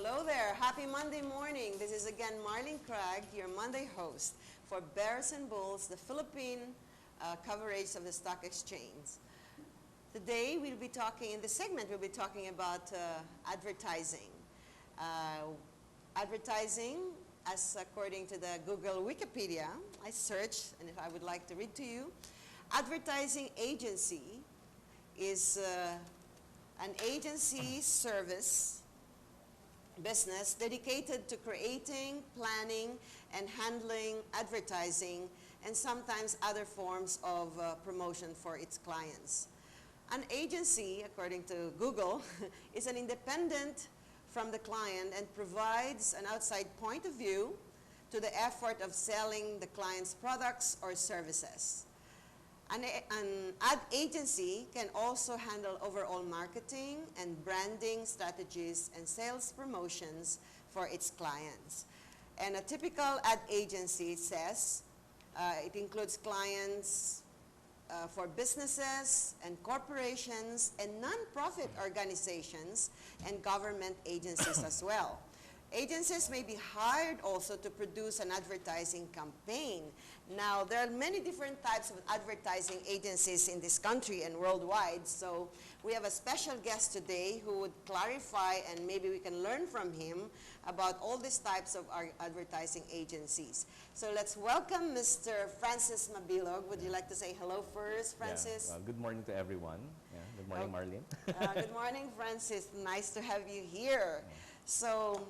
Hello there. Happy Monday morning. This is again Marlene Craig, your Monday host for Bears and Bulls, the Philippine coverage of the stock exchange. Today we'll be talking, in this segment, we'll be talking about advertising. Advertising, as according to the Google Wikipedia, I searched, and if I would like to read to you, advertising agency is an agency service business dedicated to creating, planning, and handling advertising and sometimes other forms of promotion for its clients. An agency, according to Google, is an independent from the client and provides an outside point of view to the effort of selling the client's products or services. An ad agency can also handle overall marketing and branding strategies and sales promotions for its clients. And a typical ad agency says it includes clients for businesses and corporations and non-profit organizations and government agencies as well. Agencies may be hired also to produce an advertising campaign. Now, there are many different types of advertising agencies in this country and worldwide, so we have a special guest today who would clarify, and maybe we can learn from him about all these types of advertising agencies. So let's welcome Mr. Francis Mabilog. Would you like to say hello first, Francis? Yeah. Good morning to everyone. Yeah. Good morning, Marlene. Good morning, Francis. Nice to have you here. Yeah. So,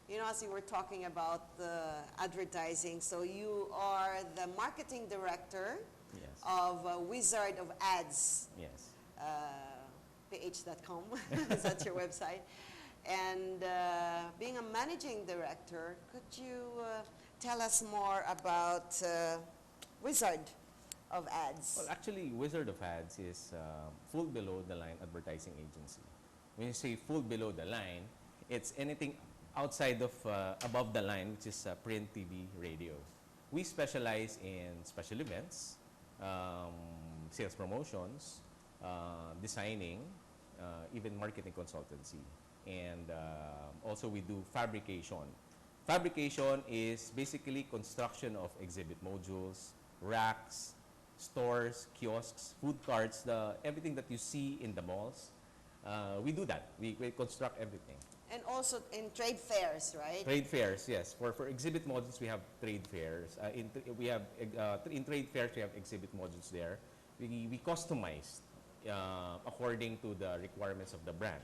you know, as you were talking about the advertising, so you are the marketing director of Wizard of Ads. Yes. ph.com, is that your website? And being a managing director, could you tell us more about Wizard of Ads? Well, actually, Wizard of Ads is full below the line advertising agency. When you say full below the line, it's anything outside of above the line, which is print, TV, radio. We specialize in special events, sales promotions, designing, even marketing consultancy. And also we do fabrication. Fabrication is basically construction of exhibit modules, racks, stores, kiosks, food carts, everything that you see in the malls. We do that. We construct everything. And also in trade fairs, right? Trade fairs, yes. For exhibit modules, we have trade fairs. In trade fairs, we have exhibit modules there. We customize according to the requirements of the brand.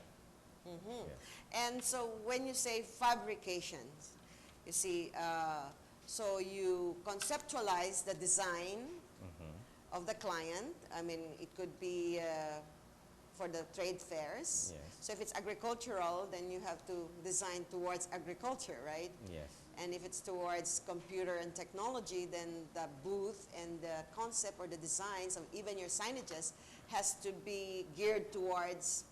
Mm-hmm. Yes. And so when you say fabrications, you see, so you conceptualize the design of the client. I mean, it could be for the trade fairs. Yes. So if it's agricultural, then you have to design towards agriculture, right? Yes. And if it's towards computer and technology, then the booth and the concept or the designs of even your signages has to be geared towards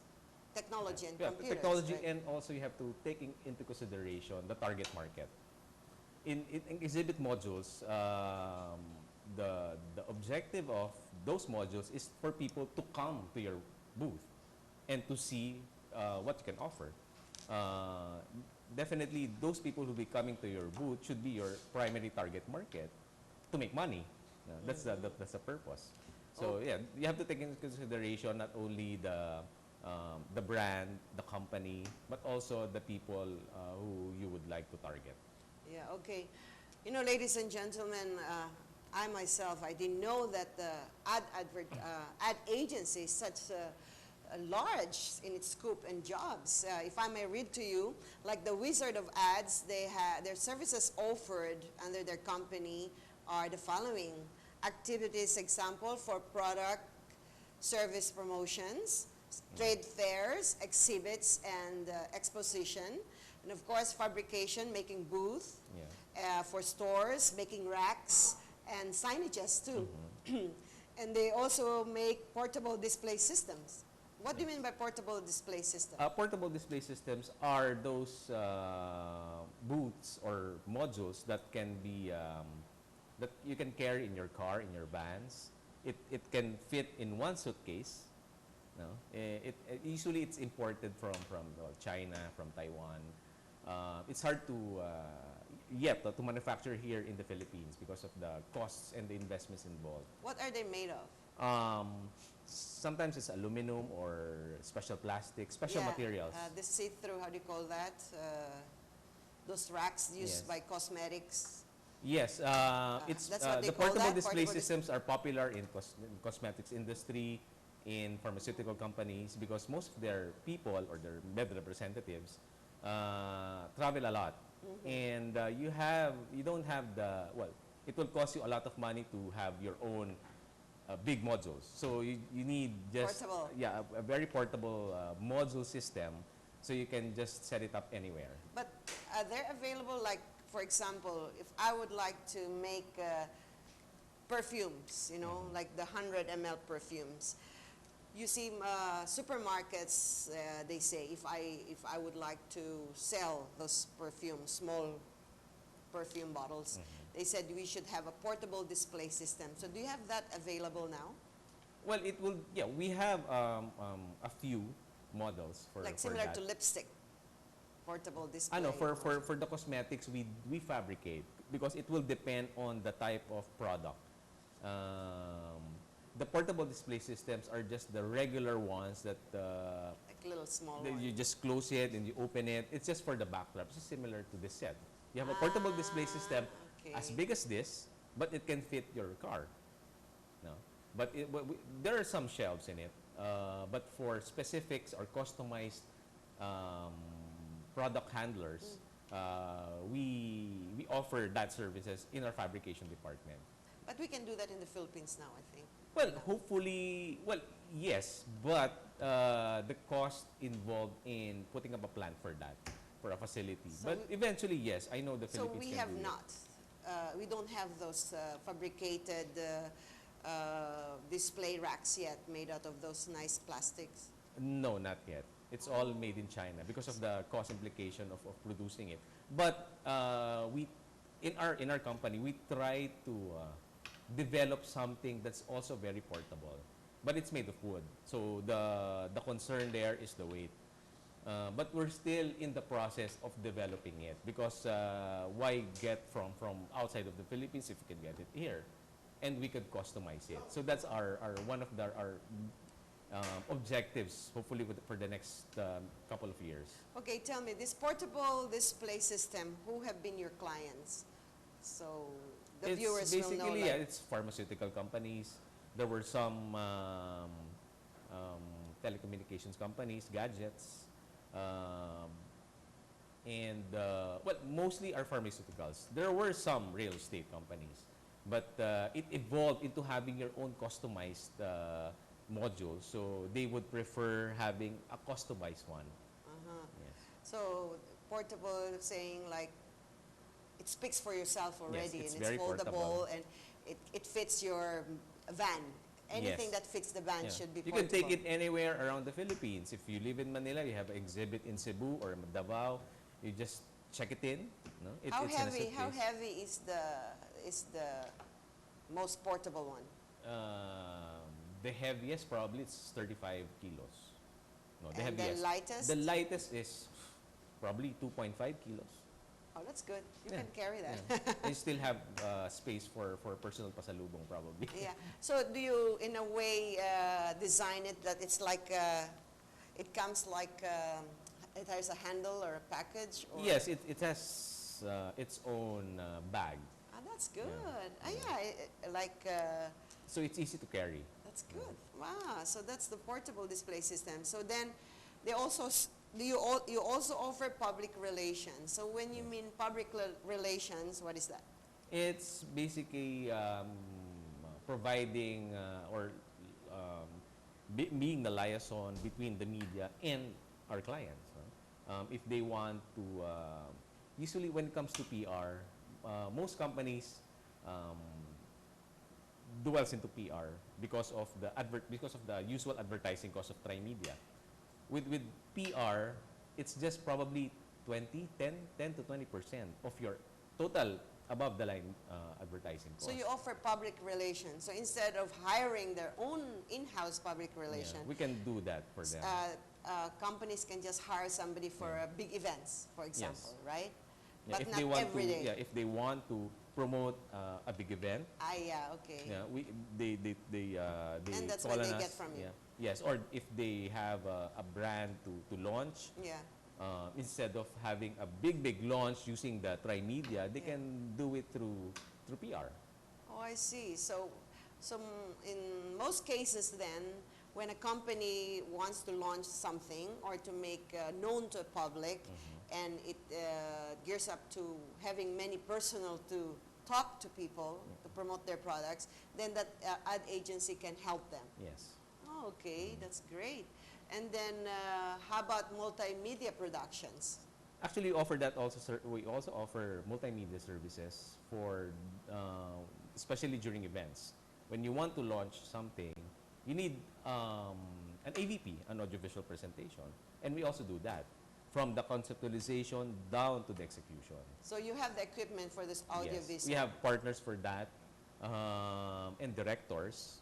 technology and computers. Technology, right? and also you have to take into consideration the target market. In exhibit modules, the objective of those modules is for people to come to your booth and to see what you can offer. Definitely, those people who will be coming to your booth should be your primary target market to make money. That's the purpose. So yeah, you have to take into consideration not only the brand, the company, but also the people who you would like to target. Yeah, okay. You know, ladies and gentlemen, I myself, I didn't know that the ad agency is such large in its scope and jobs. If I may read to you, like the Wizard of Ads, they have their services offered under their company are the following: activities, example, for product, service promotions, trade fairs, exhibits, and exposition, and of course fabrication, making booth, for stores, making racks, and signages too. And they also make portable display systems. What do you mean by portable display systems? Portable display systems are those booths or modules that can be that you can carry in your car, in your vans. It can fit in one suitcase. No? Usually it's imported from China, from Taiwan. it's hard to yet to manufacture here in the Philippines because of the costs and the investments involved. What are they made of? Sometimes it's aluminum or special plastic, special materials. The see-through, how do you call that? Those racks used Yes. by cosmetics. Yes, it's that's what they the call portable that? display Portable systems are popular in cosmetics industry, in pharmaceutical companies because most of their people or their med representatives travel a lot, and you don't have the it will cost you a lot of money to have your own big modules. So you need just Portable. a very portable module system, so you can just set it up anywhere. But they're available, like, for example, if I would like to make perfumes, you know, like the 100 ml perfumes. You see supermarkets, they say, if I would like to sell those perfumes, small perfume bottles, they said we should have a portable display system. So do you have that available now? Well, it will. Yeah, we have a few models for Like for similar that. to lipstick, portable display. I know for the cosmetics we fabricate because it will depend on the type of product. The portable display systems are just the regular ones that Like little small that one. you just close it and you open it. It's just for the backdrop. It's similar to this set. You have a portable display system Okay. as big as this, but it can fit your car. No, but there are some shelves in it. But for specifics or customized product handlers, we offer that services in our fabrication department. But we can do that in the Philippines now, I think. Well, hopefully, yes, but the cost involved in putting up a plant for that, for a facility. So but eventually, yes, I know the So Philippines we can have do it. not. We don't have those fabricated display racks yet made out of those nice plastics. No, not yet. It's all made in China because of the cost implication of producing it. But in our company, we try to develop something that's also very portable, but it's made of wood. So the concern there is the weight. But we're still in the process of developing it because why get from outside of the Philippines if we can get it here, and we could customize it. So that's our one of our objectives, hopefully for the next couple of years. Okay, tell me, this portable display system, who have been your clients? So the viewers will know. Basically, Like, it's pharmaceutical companies. There were some telecommunications companies, gadgets, and mostly are pharmaceuticals. There were some real estate companies, but it evolved into having your own customized module. So they would prefer having a customized one. Yes. so portable, saying like, it speaks for yourself already, it's and it's very foldable, portable. and it fits your van. Anything Yes. that fits the van Yeah. should be You portable. can take it anywhere around the Philippines. If you live in Manila, you have an exhibit in Cebu or Davao. You just check it in. No? How It's in a heavy? How suitcase. heavy is the most portable one? The heaviest probably it's 35 kilos. No, the And the heaviest. lightest? The lightest is probably 2.5 kilos. Oh, that's good. You Yeah. can carry that. Yeah. You still have space for personal pasalubong probably. Yeah. So do you, in a way, design it that it's like, it comes like, it has a handle or a package? Or? Yes, it has its own bag. Ah, that's good. Yeah. Like, So it's easy to carry. that's good. Wow. So that's the portable display system. So then, they also you also offer public relations. So when you mean public relations, what is that? It's basically providing or being the liaison between the media and our clients. If they want to, usually when it comes to PR, most companies dwells into PR because of the usual advertising cost of Trimedia. With PR, it's just probably 10 to 20% of your total above the line advertising cost. So you offer public relations. So instead of hiring their own in-house public Yeah, relation, we can do that for them. companies can just hire somebody for big events, for example, right? Yeah, But if not they want every to, day. yeah, if they want to promote a big event, Yeah, okay. yeah, they And that's call what on they us. get from you. Yeah, yes, or if they have a brand to launch, Yeah. instead of having a big launch using the Trimedia, they Yeah. can do it through PR. Oh, I see. So in most cases then, when a company wants to launch something or to make known to the public, and it gears up to having many personnel to talk to people, to promote their products, then that ad agency can help them. Yes. Oh, okay, that's great. And then how about multimedia productions? Actually, offer that also. We also offer multimedia services for, especially during events. When you want to launch something, you need an AVP, an audiovisual presentation, and we also do that, from the conceptualization down to the execution. So you have the equipment for this audio Yes, visual. we have partners for that, and directors.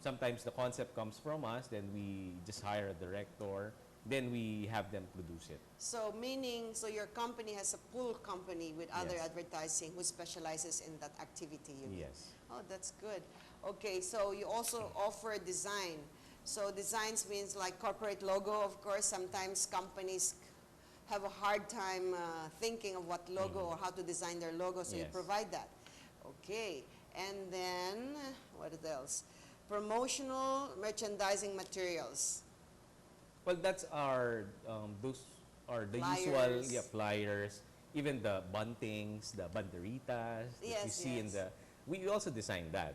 Sometimes the concept comes from us, then we just hire a director, then we have them produce it. So meaning, so your company has a pool company with other Yes. advertising who specializes in that activity, you mean? Yes. Oh, that's good. Okay, so you also offer design. So designs means like corporate logo, of course. Sometimes companies have a hard time thinking of what logo or how to design their logo, so you Yes. provide that. Okay, and then what else? Promotional merchandising materials. Well, that's our, those are the usual, Flyers. yeah, flyers, even the buntings, the banderitas that you Yes, see in yes. the, we also design that.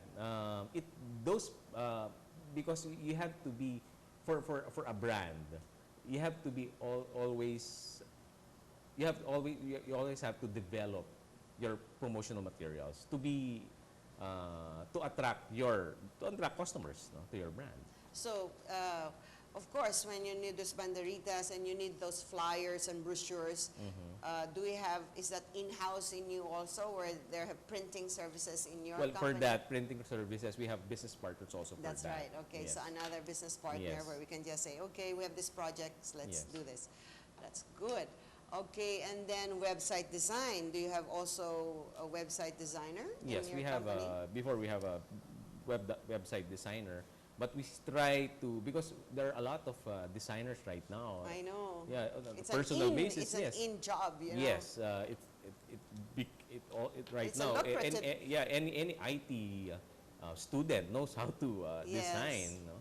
Those, because you have to be, for a brand, you have to be always, you always have to develop your promotional materials to be, to attract customers, no, to your brand. So, of course, when you need those banderitas and you need those flyers and brochures, do we have, is that in-house in you also, or there have printing services in your Well, company? for that printing services, we have business partners also for That's that. right. Okay, Yes. so another business partner Yes. where we can just say, okay, we have this project, let's Yes. do this. That's good. Okay, and then website design. Do you have also a website designer Yes, in we your have company? before we have a website designer, but we try to, because there are a lot of designers right now. I know. Yeah, on a It's personal basis. It's Yes. an in job, you know. Yes, right It's a now. lucrative- Any IT student knows how to Yes. design. No?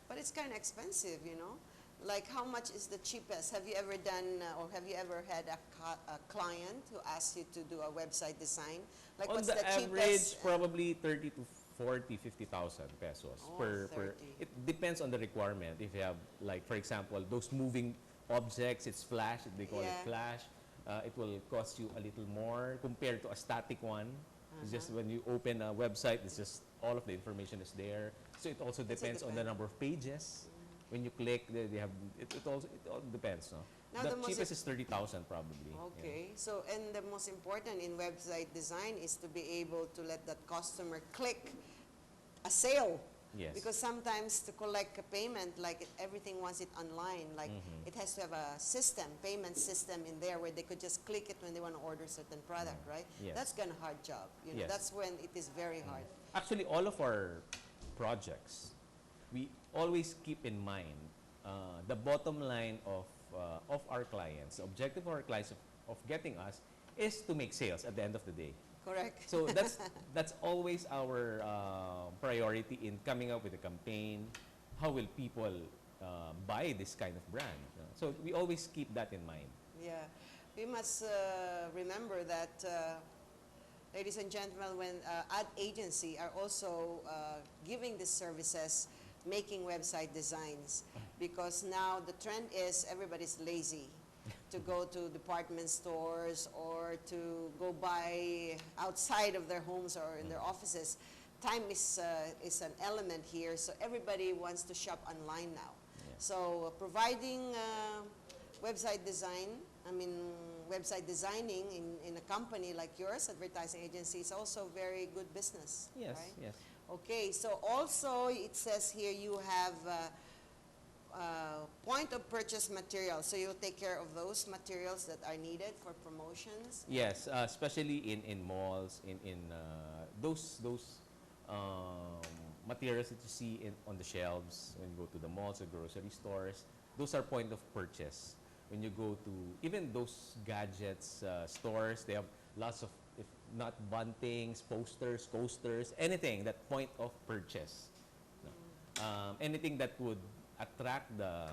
But it's kind of expensive, you know. Like, how much is the cheapest? Have you ever done, or have you ever had a client who asked you to do a website design? Like, On what's the the average, cheapest? probably 30 to 40, 50,000 pesos Oh, per. 30. It depends on the requirement. If you have, like, for example, those moving objects, it's flash. They call Yeah. it flash. It will cost you a little more compared to a static one. It's just when you open a website, it's just all of the information is there. So it also depends on the depend. number of pages. When you click, they have it all depends. No? Now, The the most cheapest is 30,000 probably. yeah. Okay, so, and the most important in website design is to be able to let that customer click a sale. Yes. Because sometimes to collect a payment, like everything wants it online, like it has to have a system, payment system in there where they could just click it when they want to order a certain product, right? Yes. That's kind of hard job. You know, Yes. that's when it is very hard. Actually, all of our projects, we always keep in mind the bottom line of our clients. The objective of our clients of getting us is to make sales at the end of the day. Correct. So that's always our priority in coming up with a campaign. How will people buy this kind of brand? So we always keep that in mind. Yeah, we must remember that, ladies and gentlemen, when ad agency are also giving these services, making website designs, because now the trend is everybody's lazy to go to department stores or to go buy outside of their homes or in their offices. Time is an element here, so everybody wants to shop online now. Yeah. So providing website design, website designing in a company like yours, advertising agency, is also very good business. Yes, right? yes. Okay, so also it says here you have point of purchase materials. So you'll take care of those materials that are needed for promotions. Yes, especially in malls, in those materials that you see on the shelves when you go to the malls or grocery stores. Those are point of purchase. When you go to even those gadgets stores, they have lots of, if not buntings, posters, coasters, anything that point of purchase. No. Anything that would attract the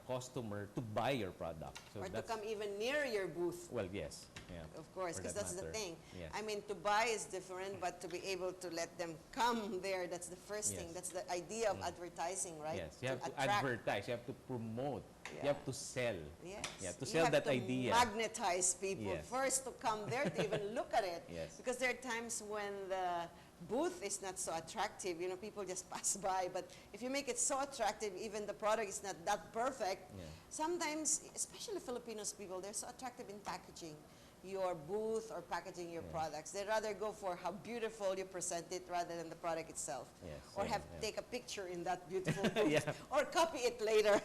customer to buy your product. So Or to come even near your booth. well, yes, yeah. Of course, for because that that's the matter. thing. Yes. I mean, to buy is different, but to be able to let them come there, that's the first thing. Yes. That's the idea of advertising, right? Yes, you have to attract. advertise, you have to promote, you Yeah. have to sell. Yes. Yeah, to You sell have that to idea. magnetize people Yes. first to come there to even look at it. Yes. Because there are times when the booth is not so attractive. You know, people just pass by. But if you make it so attractive, even the product is not that perfect. Yeah. Sometimes, especially Filipinos people, they're so attractive in packaging your booth or packaging your Yeah. products. They rather go for how beautiful you present it rather than the product itself. Yes, Or yeah, have yeah. take a picture in that beautiful booth. Yeah. Or copy it later.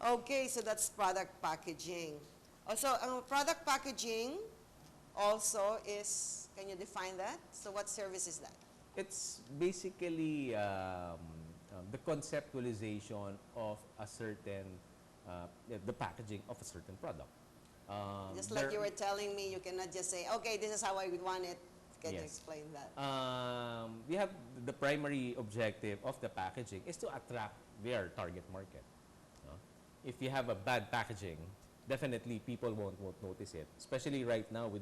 Okay, so that's product packaging. Also, product packaging also is, can you define that? So what service is that? It's basically the conceptualization of a certain, the packaging of a certain product. Just like you were telling me, you cannot just say, okay, this is how I would want it. Can you Yes. explain that? We have the primary objective of the packaging is to attract their target market. No? If you have a bad packaging, definitely people won't notice it. Especially right now with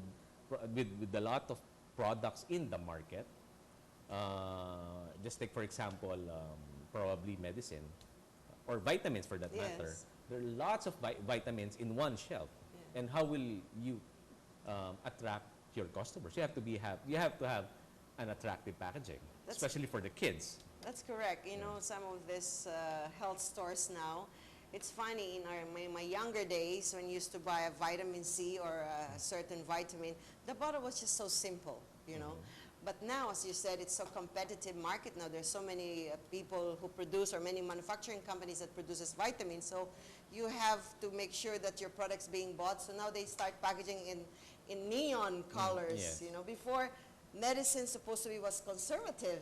a lot of products in the market. Just take for example, probably medicine or vitamins for that matter. Yes. There are lots of vitamins in one shelf. Yeah. And how will you attract your customers? You have to have an attractive packaging, That's- especially for the kids. That's correct. You know, some of these health stores now, it's funny, in my younger days when you used to buy a vitamin C or a certain vitamin, the bottle was just so simple, you know. But now, as you said, it's so competitive market now. There's so many people who produce, or many manufacturing companies that produces vitamins. So you have to make sure that your product's being bought. So now they start packaging in neon colors. yes. You know, before medicine supposed to be was conservative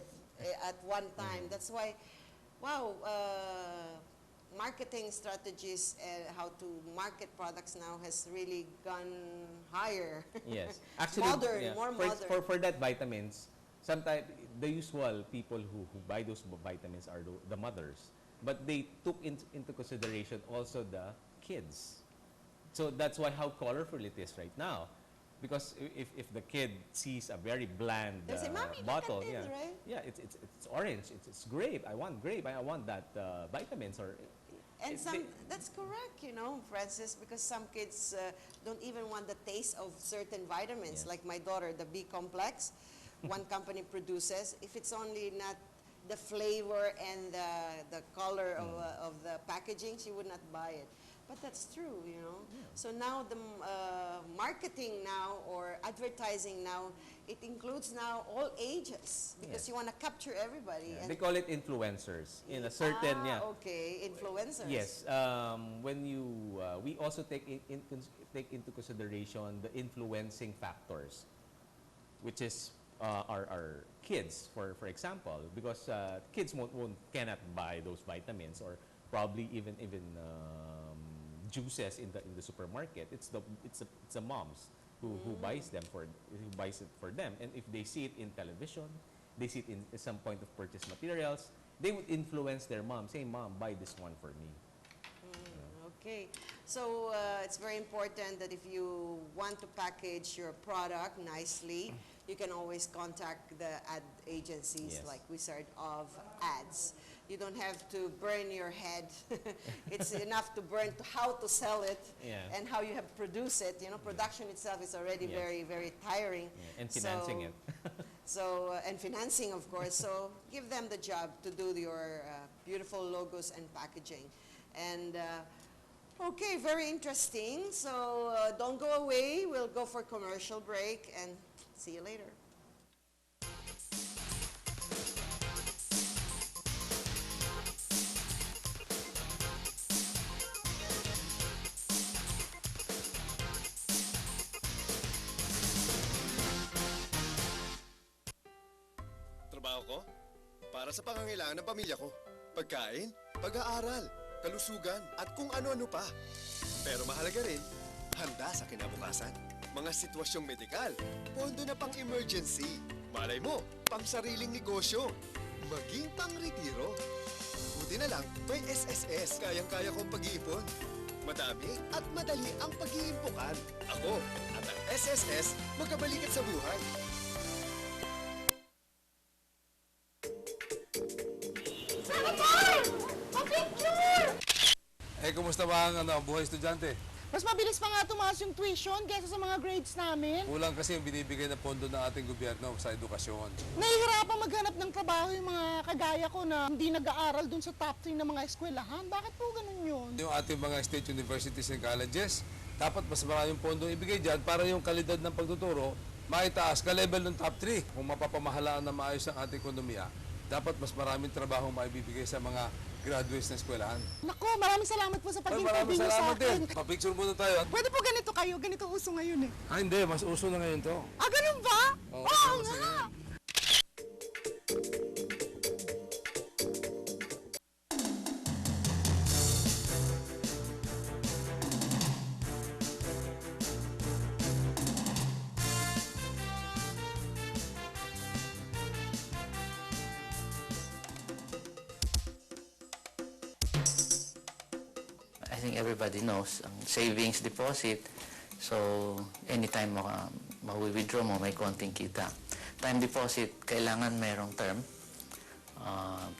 at one time. That's why, wow, marketing strategies and how to market products now has really gone higher. Yes, actually, Modern, yeah, more for, modern. for that vitamins, sometimes the usual people who buy those vitamins are the mothers, but they took into consideration also the kids. So that's why how colorful it is right now. Because if the kid sees a very bland They say, "Mommy, look bottle, at this, yeah, right?" yeah, it's orange, it's grape. I want grape. I want that vitamins or. And it- some, they- that's correct, you know, Francis, because some kids don't even want the taste of certain vitamins. Yes. Like my daughter, the B complex, one company produces. If it's only not the flavor and the color of the packaging, she would not buy it. But that's true, you know. So now the marketing now or advertising now, it includes now all ages because Yes. you want to capture everybody. yeah, And they call it influencers in a certain okay, influencers. Yes, when you we also take take into consideration the influencing factors, which is our kids, for example, because kids cannot buy those vitamins or probably even juices in the supermarket. It's the moms who buys them who buys it for them, and if they see it in television, they see it in some point of purchase materials, they would influence their mom, say, "Mom, buy this one for me." Okay, so it's very important that if you want to package your product nicely, you can always contact the ad agencies Yes. like Wizard of Ads. You don't have to burn your head. It's enough to burn to how to sell it Yeah. and how you have to produce it. You know, production itself is already Yes. very, very tiring. Yeah, and financing it. So, and financing, of course. So, give them the job to do your beautiful logos and packaging. And, okay, very interesting. So, don't go away. We'll go for commercial break and see you later. para sa pangangailangan ng pamilya ko. Pagkain, pag-aaral, kalusugan, at kung ano-ano pa. Pero mahalaga rin, handa sa kinabukasan. Mga sitwasyong medikal, pondo na pang emergency. Malay mo, pang sariling negosyo, maging pang retiro. Buti na lang, may SSS. Kayang-kaya kong pag-iipon. Madami at madali ang pag-iimpukan. Ako at ang SSS magkabalikat sa buhay. Kumusta ba ang buhay estudyante? Mas mabilis pa nga tumaas yung tuition kaysa sa mga grades namin. Kulang kasi yung binibigay na pondo ng ating gobyerno sa edukasyon. Nahihirapan maghanap ng trabaho yung mga kagaya ko na hindi nag-aaral dun sa top 3 ng mga eskwelahan. Bakit po ganun yun? Yung ating mga state universities and colleges, dapat mas maraming pondo ibigay dyan para yung kalidad ng pagtuturo maitaas ka level ng top 3. Kung mapapamahalaan na maayos ang ating ekonomiya, dapat mas maraming trabaho maibibigay sa mga graduates ng eskwelahan. Naku, maraming salamat po sa Maraming pag-interview niyo sa salamat din. akin. Pa-picture muna tayo. Pwede po ganito kayo, ganito uso ngayon eh. Hindi, mas uso na ngayon to. Ah, ganun ba? Oo, Oo mas nga. I think everybody knows, ang savings deposit, so anytime ma-withdraw mo, may konting kita. Time deposit, kailangan merong term,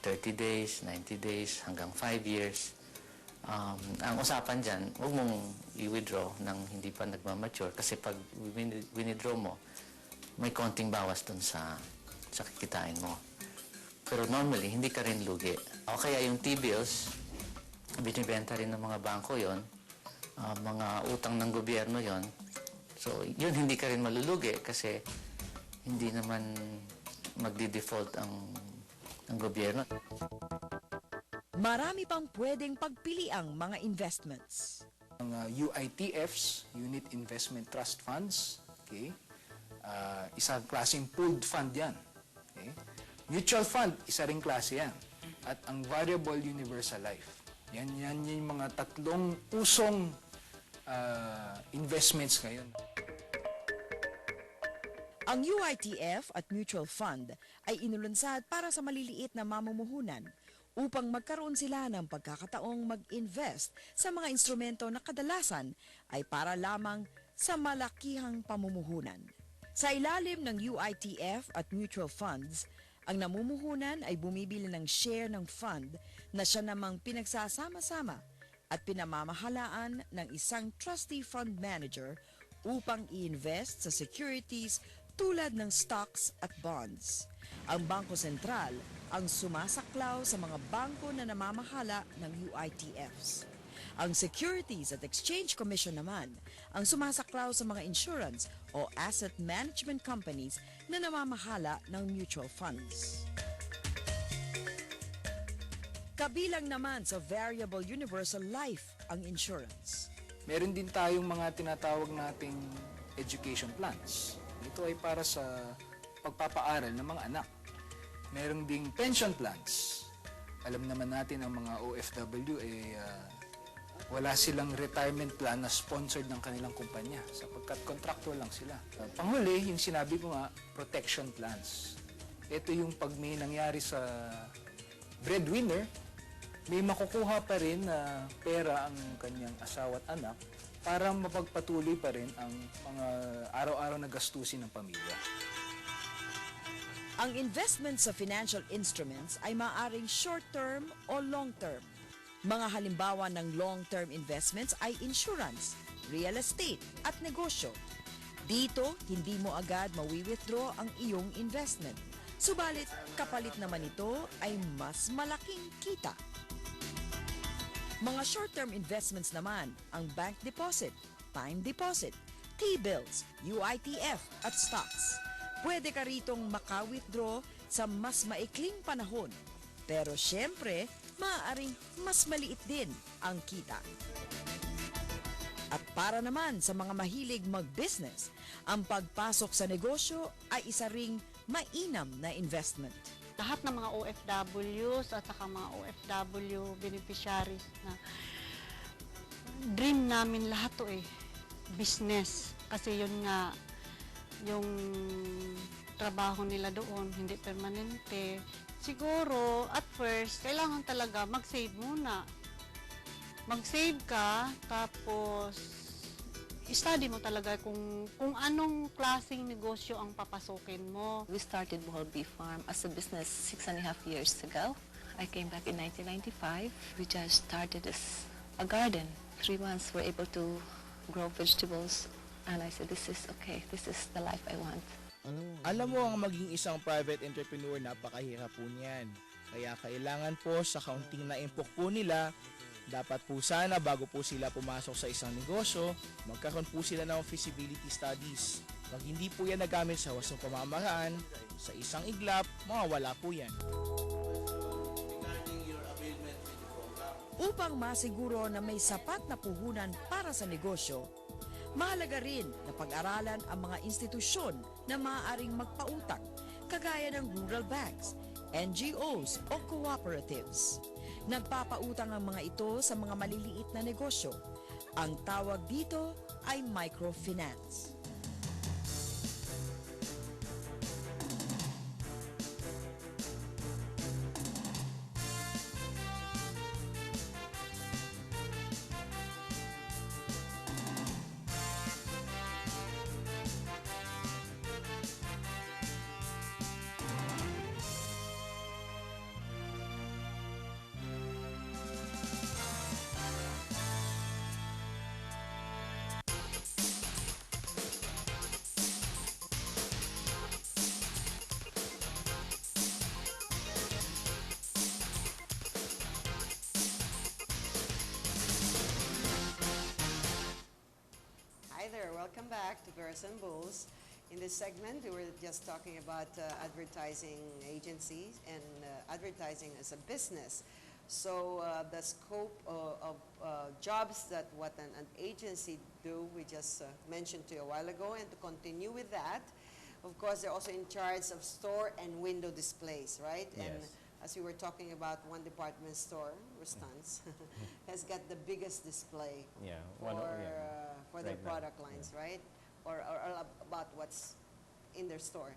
30 days, 90 days, hanggang 5 years. Ang usapan dyan, huwag mong i-withdraw nang hindi pa nagmamature kasi pag withdraw mo, may konting bawas dun sa kikitain mo. Pero normally, hindi ka rin lugi. O kaya yung T-bills, binibenta rin ng mga bangko yon, mga utang ng gobyerno yon. So, yun hindi ka rin malulugi kasi hindi naman magdi-default ang gobyerno. Marami pang pwedeng pagpiliang mga investments. Mga UITFs, Unit Investment Trust Funds, okay? Isang klaseng pooled fund yan. Okay? Mutual fund, isa ring klase yan. At ang variable universal life. Yan yung mga tatlong usong investments ngayon. Ang UITF at mutual fund ay inulunsad para sa maliliit na mamumuhunan upang magkaroon sila ng pagkakataong mag-invest sa mga instrumento na kadalasan ay para lamang sa malakihang pamumuhunan. Sa ilalim ng UITF at mutual funds, ang namumuhunan ay bumibili ng share ng fund na siya namang pinagsasama-sama at pinamamahalaan ng isang trustee fund manager upang i-invest sa securities tulad ng stocks at bonds. Ang Bangko Sentral ang sumasaklaw sa mga bangko na namamahala ng UITFs. Ang Securities at Exchange Commission naman ang sumasaklaw sa mga insurance o asset management companies na namamahala ng mutual funds. Kabilang naman sa variable universal life ang insurance. Meron din tayong mga tinatawag nating education plans. Ito ay para sa pagpapaaral ng mga anak. Meron ding pension plans. Alam naman natin ang mga OFW wala silang retirement plan na sponsored ng kanilang kumpanya sapagkat contractual lang sila. Panghuli, yung sinabi ko nga, protection plans. Ito yung pag may nangyari sa breadwinner, may makukuha pa rin na pera ang kanyang asawa at anak para mapagpatuloy pa rin ang mga araw-araw na gastusin ng pamilya. Ang investment sa financial instruments ay maaaring short-term o long-term. Mga halimbawa ng long-term investments ay insurance, real estate at negosyo. Dito, hindi mo agad mawi-withdraw ang iyong investment. Subalit, kapalit naman ito ay mas malaking kita. Mga short-term investments naman ang bank deposit, time deposit, T-bills, UITF at stocks. Pwede ka ritong maka-withdraw sa mas maikling panahon. Pero syempre, maaaring mas maliit din ang kita. At para naman sa mga mahilig mag-business, ang pagpasok sa negosyo ay isa ring mainam na investment. lahat ng mga OFWs at saka mga OFW beneficiaries na dream namin lahat to business. Kasi yun nga, yung trabaho nila doon, hindi permanente. Siguro, at first, kailangan talaga mag-save muna. Mag-save ka, tapos study mo talaga kung anong klaseng negosyo ang papasukin mo. We started Bohol Bee Farm as a business 6.5 years ago. I came back in 1995. We just started as a garden. 3 months we're able to grow vegetables. And I said, this is okay. This is the life I want. Alam mo, ang maging isang private entrepreneur, napakahirap po niyan. Kaya kailangan po sa kaunting naimpok po nila, dapat po sana bago po sila pumasok sa isang negosyo, magkaroon po sila ng feasibility studies. Pag hindi po yan nagamit sa wasang pamamaraan, sa isang iglap, mawawala po yan. Upang masiguro na may sapat na puhunan para sa negosyo, mahalaga rin na pag-aralan ang mga institusyon na maaaring magpautang, kagaya ng rural banks, NGOs o cooperatives. Nagpapautang ang mga ito sa mga maliliit na negosyo. Ang tawag dito ay microfinance. Welcome back to Girls and Bulls. In this segment, we were just talking about advertising agencies and advertising as a business. So the scope of jobs that what an agency do, we just mentioned to you a while ago, and to continue with that, of course, they're also in charge of store and window displays, right? Yes. And as we were talking about, one department store, Rustan's, has got the biggest display for their Right now. product lines, right? Or about what's in their store.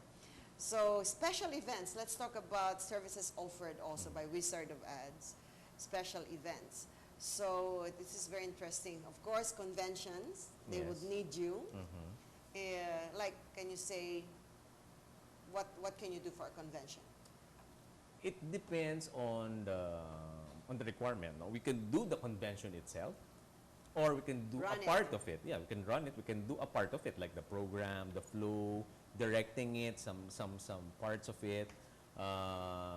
So special events, let's talk about services offered also by Wizard of Ads, special events. So this is very interesting. Of course, conventions, they Yes. would need you. Like, can you say, what can you do for a convention? It depends on the requirement. No? We can do the convention itself, or we can do Run a it. part of it. Yeah, we can run it. We can do a part of it, like the program, the flow, directing it, some parts of it.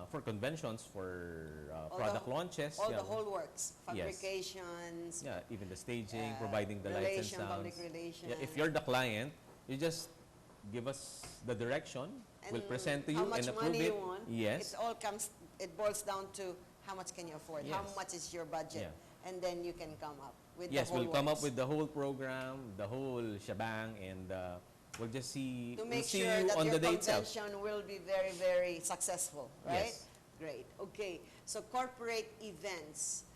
For conventions, for All product the- launches. All yeah. the whole works, Yes. fabrications, Yeah, even the staging, providing the lights and public sounds. relations. Yeah, if you're the client, you just give us the direction. We'll present to you how much and approve money it. you want. Yes. It boils down to how much can you afford, how Yes. much is your budget, Yeah. and then you can come up with Yes, the whole we'll come up works. with the whole program, the whole shebang, and we'll just see, to we'll make see sure you that on your the day itself. convention will be very, very successful, right? Yes. Great. Okay. So corporate events,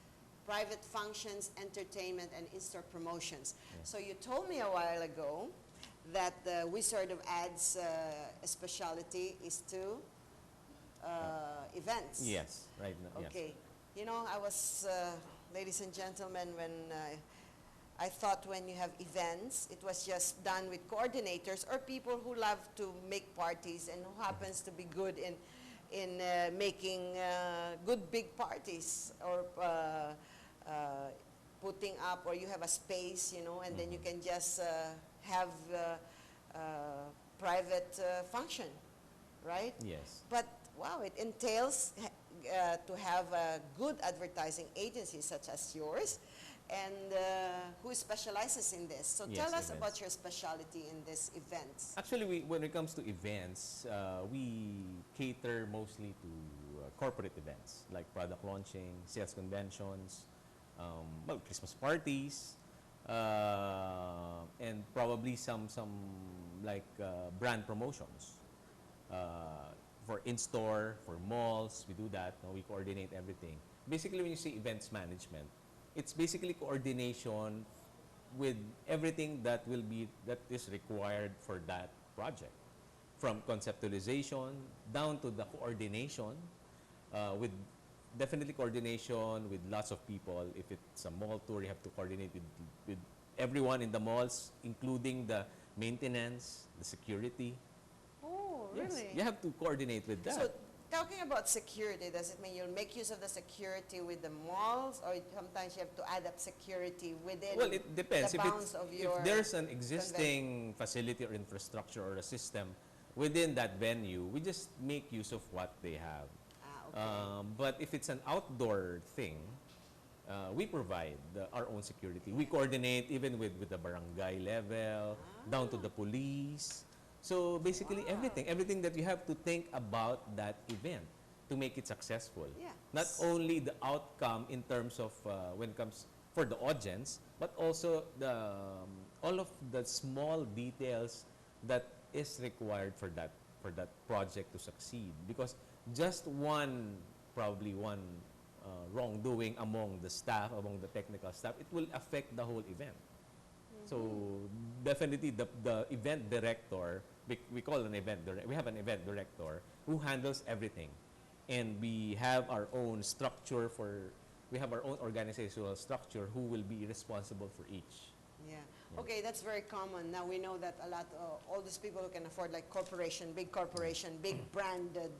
private functions, entertainment, and in-store promotions. So you told me a while ago that the Wizard of Ads specialty is to events. Yes, right now. Yes. Okay. You know, I was, ladies and gentlemen, when I thought when you have events, it was just done with coordinators or people who love to make parties and who happens to be good in making good big parties, or putting up, or you have a space, you know, and then you can just have private function, right? Yes. But wow, it entails to have a good advertising agency such as yours, and who specializes in this. So Yes, tell us events. about your specialty in these events. Actually, when it comes to events, we cater mostly to corporate events like product launching, sales conventions, Christmas parties, and probably some like brand promotions. for in-store, for malls, we do that. No? We coordinate everything. Basically, when you say events management, it's basically coordination with everything that is required for that project, from conceptualization down to the coordination, with definitely coordination with lots of people. If it's a mall tour, you have to coordinate with everyone in the malls, including the maintenance, the security. Oh, Yes, really? you have to coordinate with that. So, talking about security, does it mean you'll make use of the security with the malls, or sometimes you have to add up security within Well, it depends. the bounds of your If there's an existing facility or infrastructure or a system within that venue, we just make use of what they have. okay. But if it's an outdoor thing, we provide our own security. We coordinate even with the barangay level, down to the police. So basically everything that you have to think about that event to make it successful. Yeah. Not only the outcome in terms of when it comes for the audience, but also all of the small details that is required for that project to succeed. Because just probably one wrongdoing among the staff, among the technical staff, it will affect the whole event. So definitely the event director, we call an event director, we have an event director who handles everything. And we have our own structure we have our own organizational structure who will be responsible for each. Yeah. Okay, that's very common. Now we know that all these people who can afford, like big corporation, big branded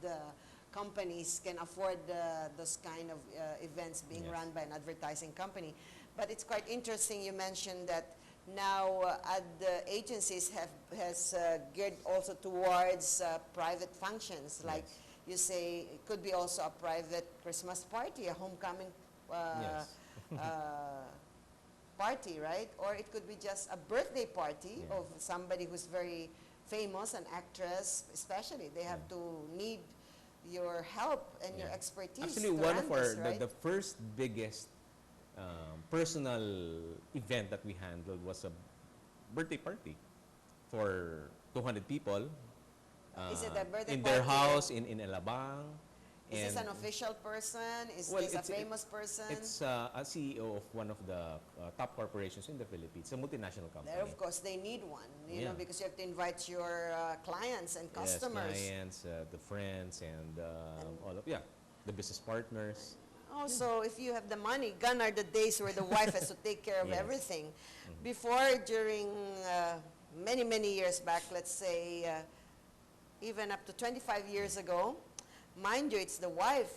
companies can afford those kind of events being Yes. run by an advertising company. But it's quite interesting you mentioned that now the agencies has geared also towards private functions, like Yes. you say it could be also a private Christmas party, a homecoming Yes. party, right? Or it could be just a birthday party Yeah. of somebody who's very famous, an actress especially. They have to need your help and your Yeah. expertise Actually, to one run of our this, right? the first biggest personal event that we handled was a birthday party for 200 people. Is it a birthday in their party? house in Alabang? Is this And an official person? Is Well, this a it's- famous person? It's a CEO of one of the top corporations in the Philippines, a multinational company. There, of course, they need one, you know, Yeah. because you have to invite your clients and customers. Yes, clients, the friends, and all of the business partners. Also, if you have the money, gone are the days where the wife has to take care of Yes. everything. Before, during many, many years back, let's say even up to 25 years ago, mind you, it's the wife.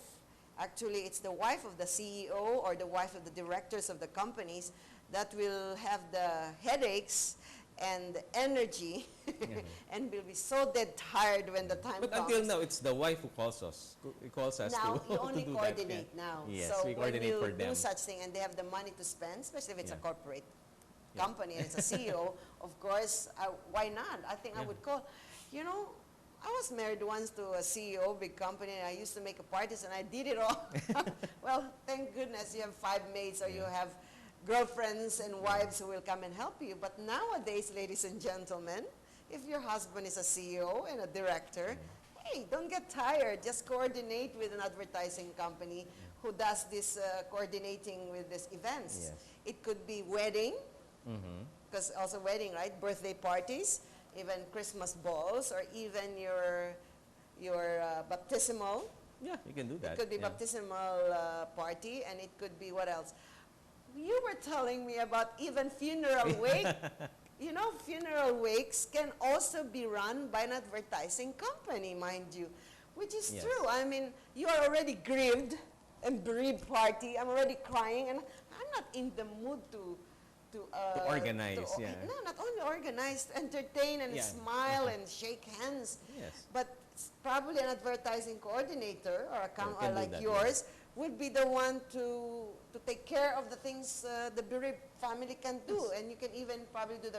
Actually, it's the wife of the CEO or the wife of the directors of the companies that will have the headaches and the energy and will be so dead tired when the time But comes. until now, it's the wife who calls us. Who calls us Now, to, you to only do coordinate that. now. Yes, so we coordinate for when you them. do such thing and they have the money to spend, especially if it's a Yeah. corporate company and it's a CEO, of course, why not? I think I Yeah. would call. You know, I was married once to a CEO, big company, and I used to make parties and I did it all. Well, thank goodness you have 5 maids or you have girlfriends and wives who will come and help you. But nowadays, ladies and gentlemen, if your husband is a CEO and a director, hey, don't get tired. Just coordinate with an advertising company who does this coordinating with these events. Yes. It could be wedding, because also wedding, right? Birthday parties, even Christmas balls, or even your baptismal. Yeah, you can do that. It could be yeah. baptismal party, and it could be what else? You were telling me about even funeral wake. You know, funeral wakes can also be run by an advertising company, mind you, which is Yes. true. I mean, you are already grieved and bereaved party. I'm already crying, and I'm not in the mood to organize, yeah. No, not only organize, entertain and Yeah. smile and shake hands. Yes. But probably an advertising coordinator or a can do like that, yours would be the one to take care of the things the bereaved family can do. And you can even probably do the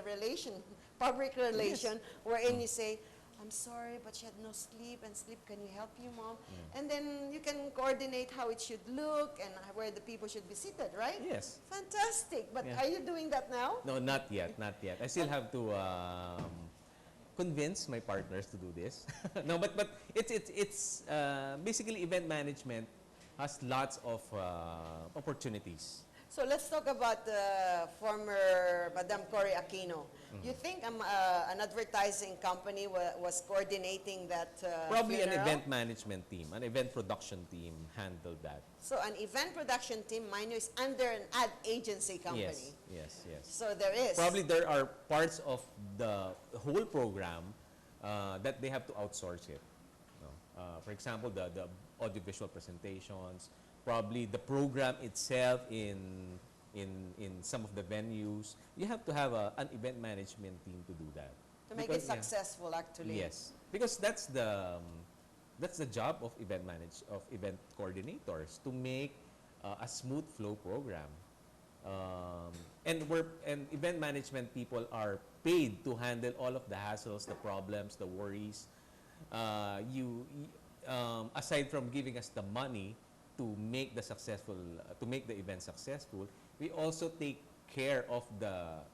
public relation, wherein you say, I'm sorry, but she had no sleep, and can you help you, Mom? And then you can coordinate how it should look and where the people should be seated, right? Yes. Fantastic. But Yeah. are you doing that now? No, not yet, not yet. I still have to convince my partners to do this. No, but it's basically event management has lots of opportunities. So let's talk about former Madam Cory Aquino. You think an advertising company was coordinating that Probably an funeral? event management team, an event production team handled that. So an event production team, mind you, is under an ad agency company. Yes, yes, yes. So there is. Probably there are parts of the whole program that they have to outsource it. No? For example, the audiovisual presentations, probably the program itself in some of the venues. You have to have an event management team to do that. To make Because, it successful, actually. Yes, because that's the job of event coordinators, to make a smooth flow program. And event management people are paid to handle all of the hassles, the problems, the worries. Aside from giving us the money to make the event successful, we also take care of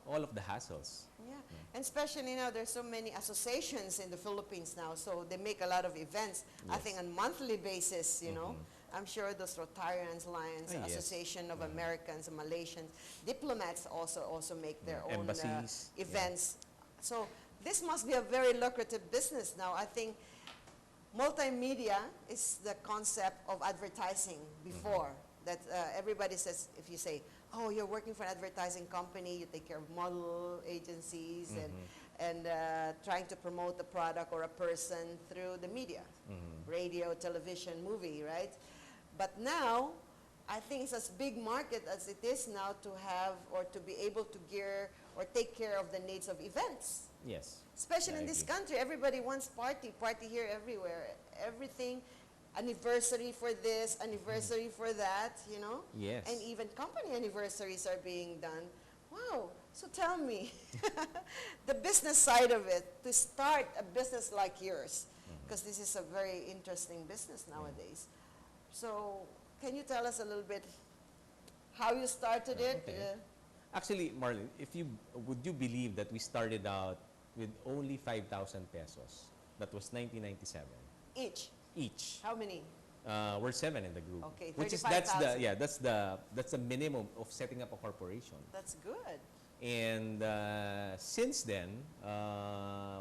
all of the hassles. Yeah, and especially now there's so many associations in the Philippines now, so they make a lot of events. I think on monthly basis, you know. I'm sure those Rotarians, Lions, Yes. Association of Americans, Malaysians, diplomats also make their own Embassies, events. So this must be a very lucrative business now. I think multimedia is the concept of advertising before. That everybody says, if you say, oh, you're working for an advertising company, you take care of model agencies and trying to promote a product or a person through the media, radio, television, movie, right? But now, I think it's as big market as it is now to have or to be able to gear or take care of the needs of events. Yes. Especially I in this agree. country, everybody wants party here, everywhere. Everything, anniversary for this, anniversary for that, you know? Yes. And even company anniversaries are being done. Wow. So tell me, the business side of it, to start a business like yours, because this is a very interesting business nowadays. So can you tell us a little bit how you started it? Okay. Actually, Marlon, would you believe that we started out with only 5,000 pesos? That was 1997. Each. How many? We're 7 in the group. Okay, Which is 35,000. that's the minimum of setting up a corporation. That's good. And since then,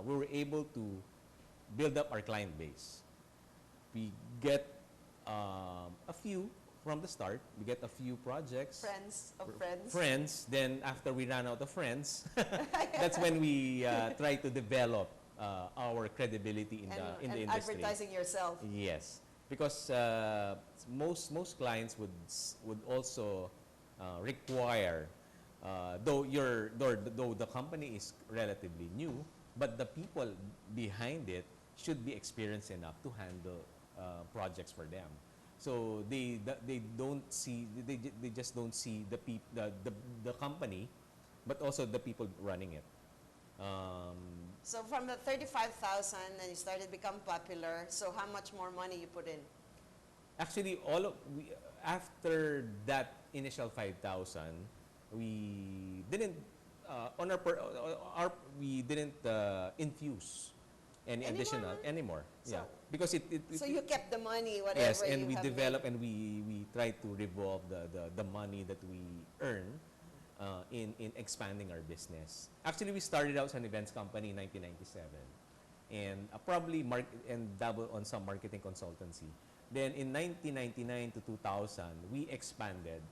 we were able to build up our client base. We get a few from the start. We get a few projects. Friends of friends. Friends. Then after we ran out of friends, that's when we try to develop our credibility in the industry. Advertising yourself. Yes, because most clients would also require, though the company is relatively new, but the people behind it should be experienced enough to handle projects for them. So they just don't see the company, but also the people running it. So from the 35,000 and you started become popular, so how much more money you put in? Actually, after that initial 5,000, we didn't we didn't infuse any additional anymore. So, yeah, because so you kept the money, whatever. yes, and you we have develop made. and we try to revolve the money that we earn in expanding our business. Actually, we started out as an events company in 1997, and probably dabble on some marketing consultancy. Then in 1999 to 2000, we expanded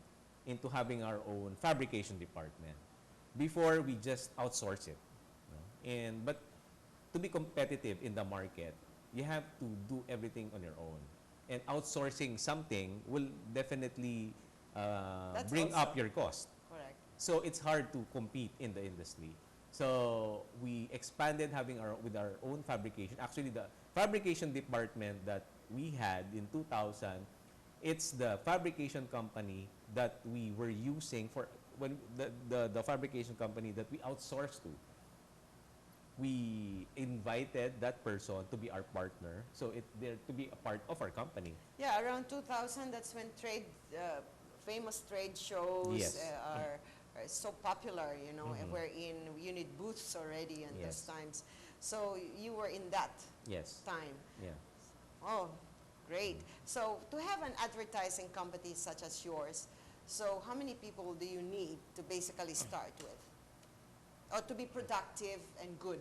into having our own fabrication department. Before, we just outsource it. But to be competitive in the market, you have to do everything on your own. And outsourcing something will definitely bring up your cost. Correct. So it's hard to compete in the industry. So we expanded with our own fabrication. Actually, the fabrication department that we had in 2000, it's the fabrication company that we were using for when the fabrication company that we outsourced to. We invited that person to be our partner, so they're to be a part of our company. Yeah, around 2000, that's when famous trade shows Yes. are so popular, you know, and wherein you need booths already in those Yes. times. So you were in that Yes. time. Yeah. Oh, great. So to have an advertising company such as yours, so how many people do you need to basically start with? Or to be productive and good?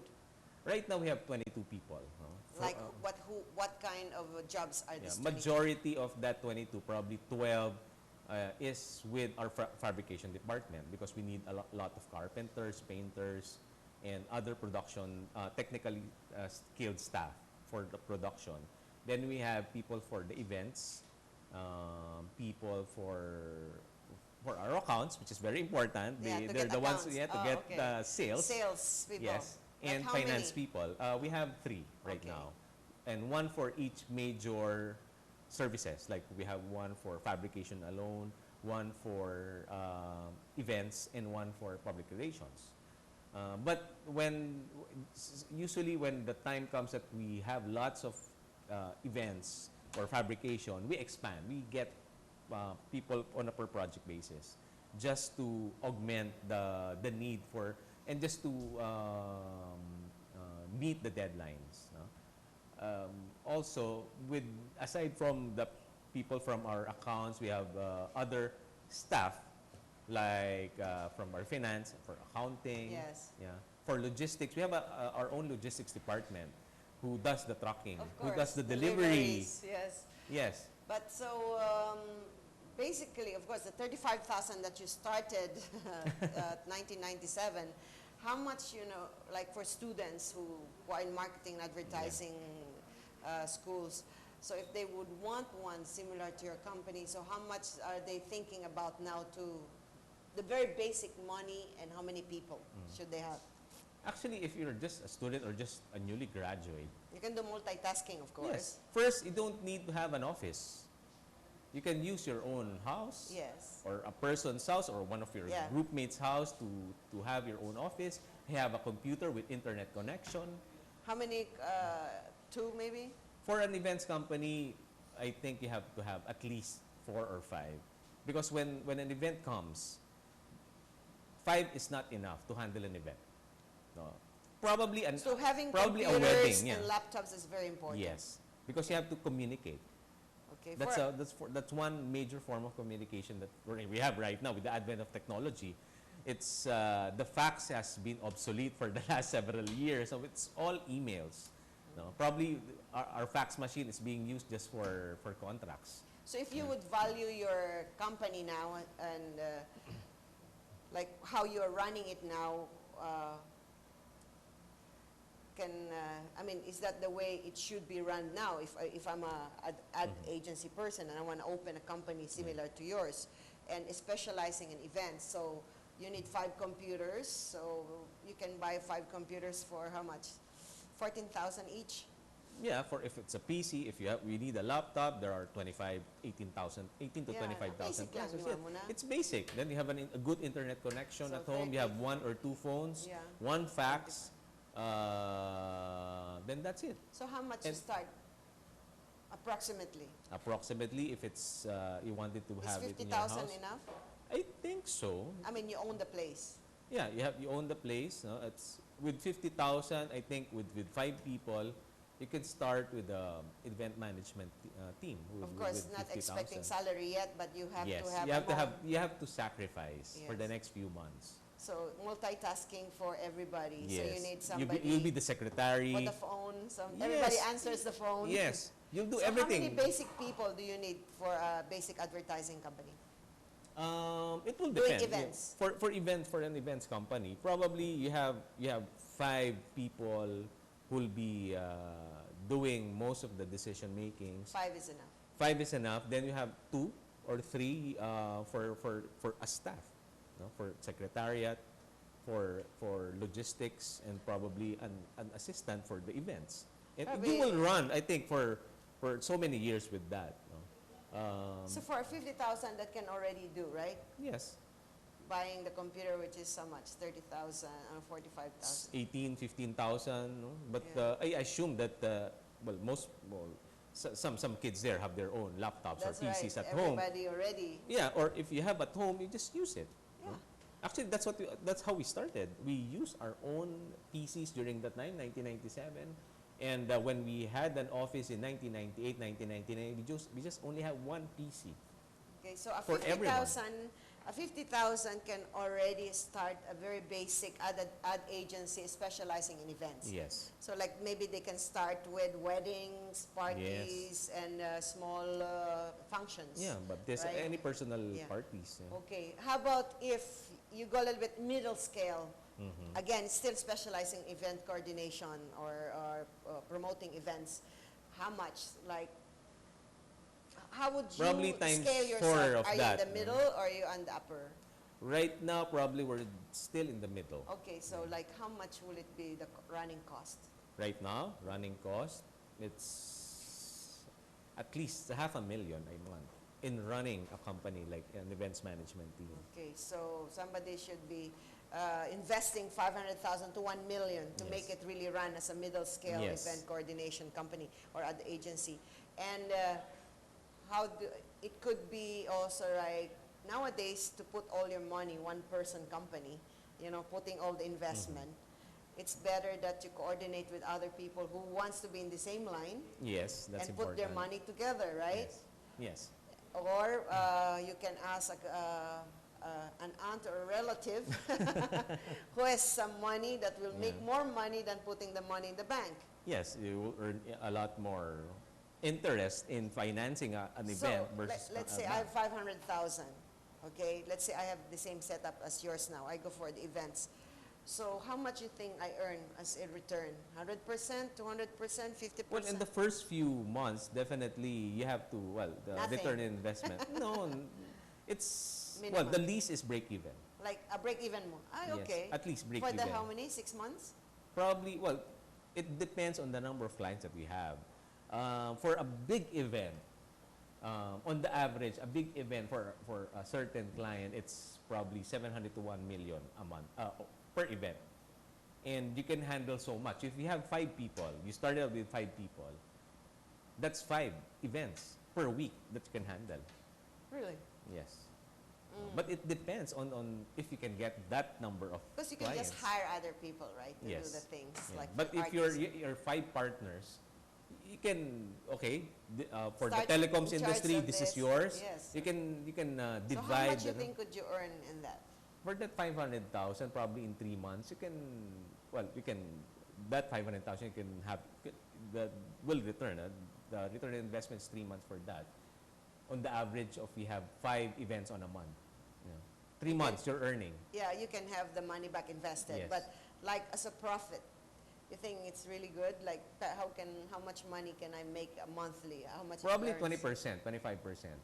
Right now we have 22 people. No? Like what kind of jobs are Yeah, these 22? majority of that 22, probably 12, is with our fabrication department because we need a lot of carpenters, painters, and other production, technically skilled staff for the production. Then we have people for the events, people for our accounts, which is very important. Yeah, to They're get the ones accounts. to Oh, get okay. sales. Sales people. Yes, Like and how finance many? people. We have 3 right Okay. now, and 1 for each major services. Like we have 1 for fabrication alone, 1 for events, and 1 for public relations. But usually when the time comes that we have lots of events or fabrication, we expand. We get people on a per project basis just to augment the need for, and just to meet the deadlines. No? Also, aside from the people from our accounts, we have other staff like from our finance, for accounting. Yes. Yeah. For logistics, we have our own logistics department who does the trucking, Of who course. does the delivery. Deliveries, yes. Yes. But so basically, of course, the 35,000 that you started 1997, how much, like for students who are in marketing and advertising schools, so if they would want one similar to your company, so how much are they thinking about now to the very basic money, and how many people should they have? Actually, if you're just a student or just a newly graduate, You can do multitasking, of course. yes. First, you don't need to have an office. You can use your own house, Yes. or a person's house, or one of your Yeah. group mates' house to have your own office. You have a computer with internet connection. How many? 2 maybe? For an events company, I think you have to have at least 4 or 5. Because when an event comes, 5 is not enough to handle an event. No. Probably So having probably a computers wedding, yeah. and laptops is very important. Yes, because you have to communicate. Okay. That's one major form of communication that we have right now with the advent of technology. It's the fax has been obsolete for the last several years, so it's all emails. No, probably our fax machine is being used just for contracts. So if you would value your company now and like how you are running it now, is that the way it should be run now? If I'm a ad agency person and I want to open a company similar to yours and is specializing in events, so you need 5 computers, so you can buy 5 computers for how much? 14,000 each? Yeah, for if it's a PC, we need a laptop, there are 18 to Yeah, 25,000 basic lang pesos. naman muna. It's basic. Then you have a good internet connection So at home. You have 1 or 2 phones, Yeah. 1 fax. Then that's it. So how much to And- start? Approximately. Approximately, if it's you wanted to Is have it in your 50,000 house. enough? I think so. I mean, you own the place. Yeah, you own the place. No? It's with 50,000. I think with 5 people, you can start with the event management team. Of course, with not 50,000. expecting salary yet, but you have Yes, to have you have a to home. you have to sacrifice for the Yes. next few months. So multitasking for everybody. Yes. So you need somebody You'll be the secretary. for the phone. Yes. Everybody answers the phone. Yes, you'll do So everything. how many basic people do you need for a basic advertising company? It will Doing depend. events. For an events company, probably you have 5 people who'll be doing most of the decision makings. 5 is enough. 5 is enough. Then you have 2 or 3 for a staff, no? For secretariat, for logistics, and probably an assistant for the events. And Probably- you will run, I think, for so many years with that. No? So for 50,000, that can already do, right? Yes. Buying the computer, which is how much? 30,000 or 45,000. 18, 15,000, no? But Yeah. I assume that some kids there have their own laptops That's or PCs right. at home. Everybody already. Yeah, or if you have at home, you just use it. Yeah. no? Actually, that's how we started. We used our own PCs during that time, 1997. And when we had an office in 1998, 1999, we just only have one PC. Okay, so a For everyone. 50,000 can already start a very basic ad agency specializing in events. Yes. So like maybe they can start with weddings, parties, and small functions. Yeah, but there's right? any personal Yeah. parties. Yeah. Okay, how about if you go a little bit middle scale? Again, still specializing event coordination or promoting events. How much? Like, how would you Probably times scale 4 yourself? of Are you that, in the no? middle or are you on the upper? Right now, probably we're still in the middle. Okay, so like how much will it be the running cost? Right now, running cost, it's at least $500,000 a month in running a company like an events management team. Okay, so somebody should be investing 500,000 to 1 million to Yes. make it really run as a middle scale Yes. event coordination company or ad agency. And it could be also like nowadays to put all your money, one person company, putting all the investment. It's better that you coordinate with other people who wants to be in the same line Yes, that's and important. put their money together, right? Yes. Or you can ask an aunt or a relative who has some money that will make more money than putting the money in the bank. Yes, you will earn a lot more interest in financing an event versus let's a say bank. I have 500,000. Okay, let's say I have the same setup as yours now. I go for the events. So how much you think I earn as a return? 100%, 200%, 50%? Well, in the first few months, definitely you have to, the Nothing. return on investment. No, it's, Minimum. the lease is break even. Like a break-even mo. Yes, Okay. at least break For even. the how many? 6 months? Probably, it depends on the number of clients that we have. For a big event, on the average, a big event for a certain client, it's probably 700 to 1 million a month per event. And you can handle so much. If you have 5 people, you started out with 5 people, that's 5 events per week that you can handle. Really? Yes. But it depends on if you can get that number of Because you can clients. just hire other people, right, to Yes. do the things. Yeah. Like But for if you're artists. 5 partners, you can for Start the telecoms in charge industry, of this this. is yours. Yes. You can So divide. how much you think could you earn in that? For that 500,000, probably in 3 months, you can that 500,000 you can have that will return. The return on investment is 3 months for that. On the average of we have 5 events on a month. 3 months you're earning. Yeah, you can have the money back invested. Yes. But like as a profit, you think it's really good? Like how much money can I make monthly? How much? it Probably earns? 20%, 25%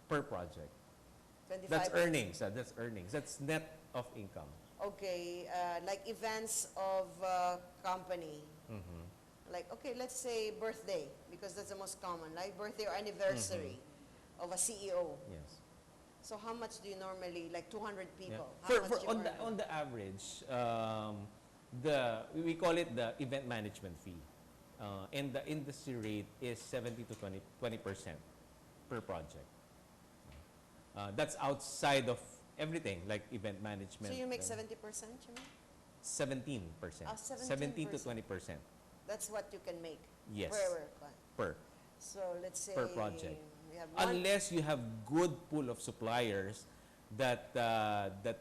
per project. 25. That's earnings. That's earnings. That's net of income. Okay, like events of company. Like, okay, let's say birthday, because that's the most common, like birthday or anniversary of a CEO. Yes. So how much do you normally, like 200 Yeah. people? How much you On earn? the average, we call it the event management fee, and the industry rate is 70 to 20% per project. That's outside of everything like event management. So you make 70%, you mean? 17%. 17 to 20%. That's what you can make Yes. per. Per So let's say per project. we have one, Unless you have good pool of suppliers that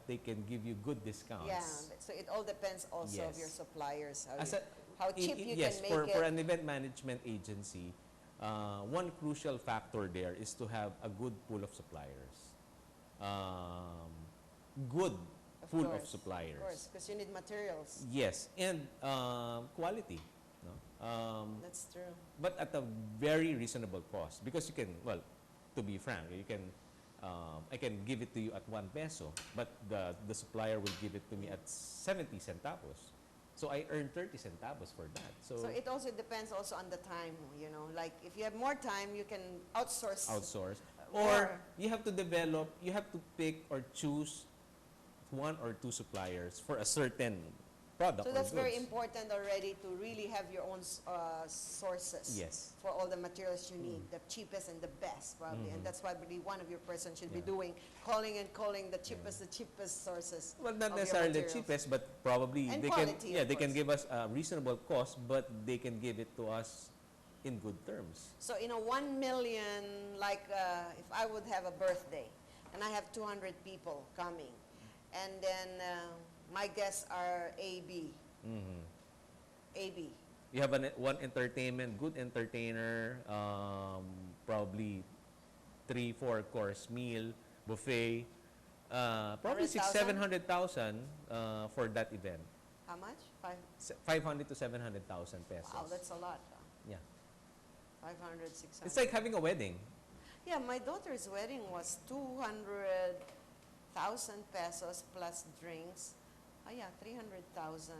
they can give you good discounts. yeah. So it all depends also of Yes. your suppliers, As how cheap you yes, can make for it. an event management agency, one crucial factor there is to have a good pool of suppliers. Good pool of suppliers. Of course, because you need materials. Yes, and quality. No? That's true. But at a very reasonable cost, because you can, to be frank, you can, I can give it to you at 1 peso, but the supplier will give it to me at 70 centavos. So I earn 30 centavos for that. So it also depends also on the time, like if you have more time, you can outsource. Or more. you have to pick or choose 1 or 2 suppliers for a certain product So or that's very goods. important already to really have your own sources Yes. for all the materials you need, the cheapest and the best probably. And that's why really one of your person should be doing, calling the cheapest sources Well, not of your necessarily the materials. cheapest, but probably And they quality, can of they can course. give us a reasonable cost, but they can give it to us in good terms. So, 1 million, like if I would have a birthday and I have 200 people coming, and then my guests are AB. AB. You have one entertainment, good entertainer, probably 3-4 course meal, buffet, probably 100,000? 700,000 for that event. How much? 500 to 700,000 pesos. Wow, that's a lot. Yeah. 500, 600. It's like having a wedding. Yeah, my daughter's wedding was 200,000 pesos plus drinks. Oh yeah, 300,000.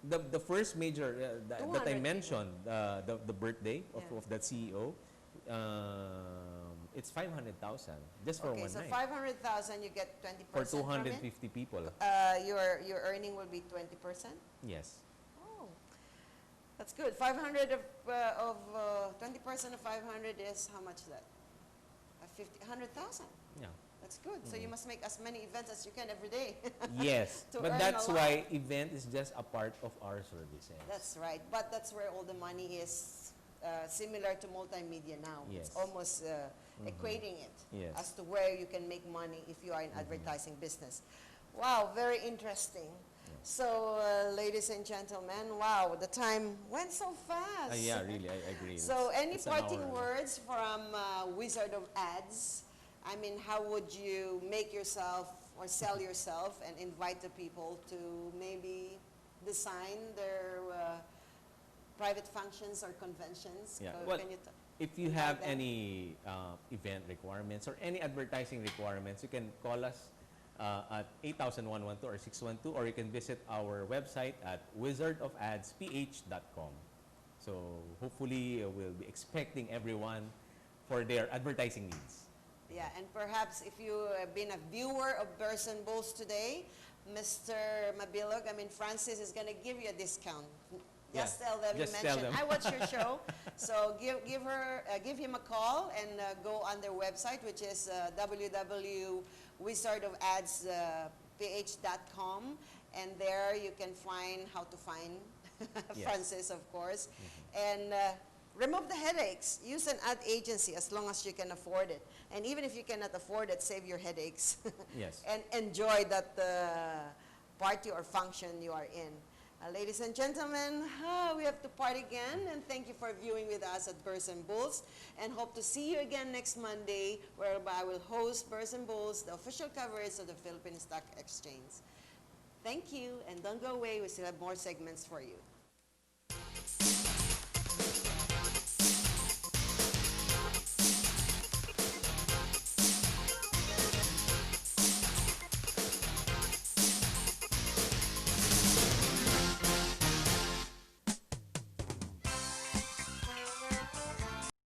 The first major that I 200 mentioned, the birthday Yeah. of that CEO, it's 500,000 just for Okay, one so night 500,000 you get 20% for from it? 250 people. Your earning will be 20%. Yes. Oh, that's good. 500 of 20% of 500 is how much is that? 100,000. Yeah. That's good. So you must make as many events as you can every day. Yes, To but earn that's a lot. why event is just a part of our services. That's right. But that's where all the money is similar to multimedia now. Yes. It's almost equating it Yes. as to where you can make money if you are in advertising business. Wow, very interesting. So, ladies and gentlemen, wow, the time went so fast. Yeah, really, I agree. So, any It's an parting hour. words from Wizard of Ads? I mean, how would you make yourself or sell yourself and invite the people to maybe design their private functions or conventions? Yeah. So Well, can you if you have them? any event requirements or any advertising requirements, you can call us at 8112 or 612, or you can visit our website at wizardofadsph.com. So hopefully we'll be expecting everyone for their advertising needs. Yeah, and perhaps if you have been a viewer of Bears and Bulls today, Mr. Mabilog, Francis is going to give you a discount. Just Yeah, tell them just you tell mentioned, them. I watch your show. So give him a call and go on their website, which is www.wizardofads.ph.com. And there you can find how to find Yes. Francis, of course. And remove the headaches. Use an ad agency as long as you can afford it. And even if you cannot afford it, save your headaches. Yes. And enjoy that party or function you are in. Ladies and gentlemen, we have to part again. And thank you for viewing with us at Bears and Bulls. And hope to see you again next Monday, whereby I will host Bears and Bulls, the official coverage of the Philippine Stock Exchange. Thank you, and don't go away. We still have more segments for you.